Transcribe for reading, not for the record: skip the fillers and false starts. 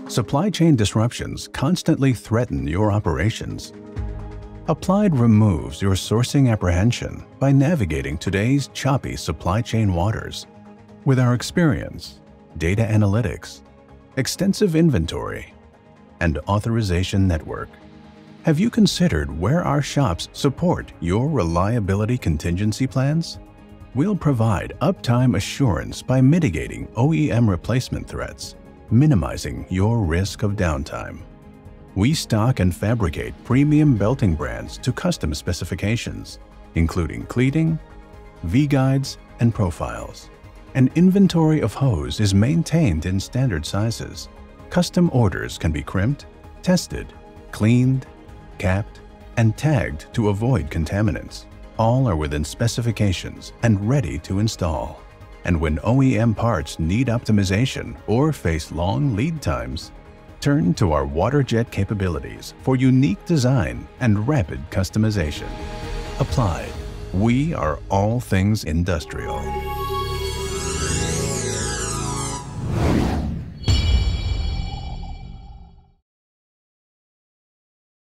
Supply chain disruptions constantly threaten your operations. Applied removes your sourcing apprehension by navigating today's choppy supply chain waters. With our experience, data analytics, extensive inventory, and authorization network, have you considered where our shops support your reliability contingency plans? We'll provide uptime assurance by mitigating OEM replacement threats, minimizing your risk of downtime. We stock and fabricate premium belting brands to custom specifications, including cleating, V-guides, and profiles. An inventory of hose is maintained in standard sizes. Custom orders can be crimped, tested, cleaned, capped, and tagged to avoid contaminants. All are within specifications and ready to install. And when OEM parts need optimization or face long lead times, turn to our WaterJet capabilities for unique design and rapid customization. Applied, we are all things industrial.